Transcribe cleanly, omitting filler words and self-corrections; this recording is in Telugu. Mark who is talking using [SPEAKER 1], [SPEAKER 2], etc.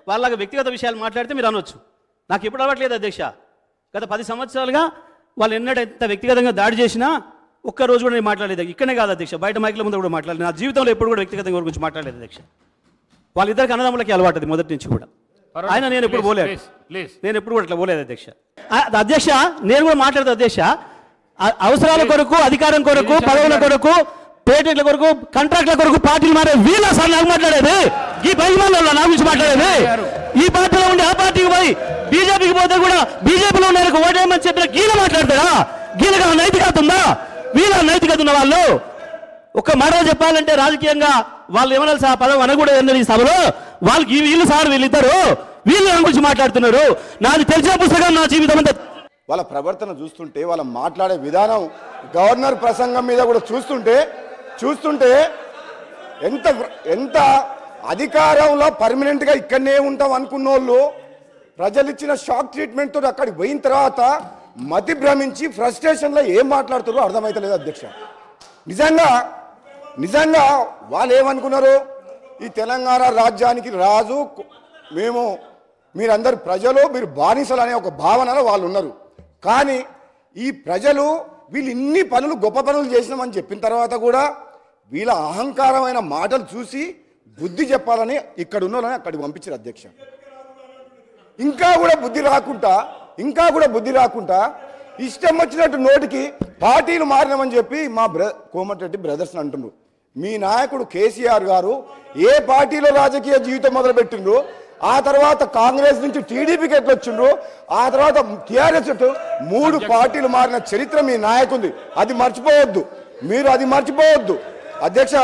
[SPEAKER 1] వాళ్ళ వ్యక్తిగత విషయాలు మాట్లాడితే మీరు అనొచ్చు. నాకు ఎప్పుడు అలవాట్లేదు అధ్యక్ష. గత 10 సంవత్సరాలుగా వాళ్ళు ఎంత వ్యక్తిగతంగా దాడి చేసినా ఒక్కరోజు కూడా నేను మాట్లాడలేదు. ఇక్కడనే కాదు అధ్యక్ష, బయట మైకుల ముందు కూడా మాట్లాడలేదు. నా జీవితంలో ఎప్పుడు కూడా వ్యక్తిగతంగా గురించి మాట్లాడలేదు అధ్యక్ష. వాళ్ళిద్దరికి అన్నదమ్ములకి అలవాటు మొదటి నుంచి కూడా. ఆయన నేను ఎప్పుడు పోలేదు, నేను ఎప్పుడు కూడా అట్లా పోలేదు అధ్యక్ష. అధ్యక్ష నేను కూడా మాట్లాడతాను అధ్యక్ష. అవసరాల కొరకు, అధికారం కొరకు, పదవుల కొరకు, పేటెంట్ల కొరకు, కాంట్రాక్ట్ల కొరకు పార్టీలు మారే వీళ్ళ సార్ నాకు మాట్లాడేది. ఈ 10 మంది నా గురించి మాట్లాడేది. ఈ పార్టీలో ఉండి ఆ పార్టీకి పోయి బీజేపీకి పోతే కూడా బీజేపీలో ఉన్న ఓటేయమని చెప్పిన గీల మాట్లాడతారా? గీలగా నైతికత ఉందా? వీళ్ళ నైతికత ఉన్న వాళ్ళు ఒక్క మాట చెప్పాలంటే రాజకీయంగా వాళ్ళు ఏమన్నా సార్ పదవి అనకూడదు ఈ సభలో. వాళ్ళకి వీళ్ళు సార్ వీళ్ళిద్దరు వీళ్ళు నా గురించి మాట్లాడుతున్నారు. నాది తెలిసిన పుస్తకం నా జీవితం అంతా.
[SPEAKER 2] వాళ్ళ ప్రవర్తన చూస్తుంటే, వాళ్ళ మాట్లాడే విధానం, గవర్నర్ ప్రసంగం మీద కూడా చూస్తుంటే ఎంత అధికారంలో పర్మనెంట్గా ఇక్కడనే ఉంటాం అనుకున్న వాళ్ళు ప్రజలు ఇచ్చిన షాక్ ట్రీట్మెంట్ తోటి అక్కడికి పోయిన తర్వాత మతి భ్రమించి ఫ్రస్ట్రేషన్లో ఏం మాట్లాడుతారో అర్థమవుతలేదు అధ్యక్ష. నిజంగా వాళ్ళు ఏమనుకున్నారు, ఈ తెలంగాణ రాజ్యానికి రాజు మీరందరు ప్రజలు, మీరు బానిసలు అనే ఒక భావనలో వాళ్ళు ఉన్నారు. కానీ ఈ ప్రజలు వీళ్ళు ఇన్ని పనులు, గొప్ప పనులు చేసినామని చెప్పిన తర్వాత కూడా వీళ్ళ అహంకారమైన మాటలు చూసి బుద్ధి చెప్పాలని ఇక్కడ ఉన్న వాళ్ళని అక్కడికి పంపించారు అధ్యక్ష. ఇంకా కూడా బుద్ధి రాకుండా ఇష్టం వచ్చినట్టు నోటికి పార్టీలు మారినామని చెప్పి మా కోమటిరెడ్డి బ్రదర్స్ అంటున్నారు. మీ నాయకుడు కేసీఆర్ గారు ఏ పార్టీలో రాజకీయ జీవితం మొదలుపెట్టిండ్రు, ఆ తర్వాత కాంగ్రెస్ నుంచి టీడీపీకి ఎట్లా వచ్చిండ్రు, ఆ తర్వాత టీఆర్ఎస్ 3 పార్టీలు మారిన చరిత్ర మీ నాయకుంది. అది మర్చిపోవద్దు, మీరు అది మర్చిపోవద్దు అధ్యక్ష.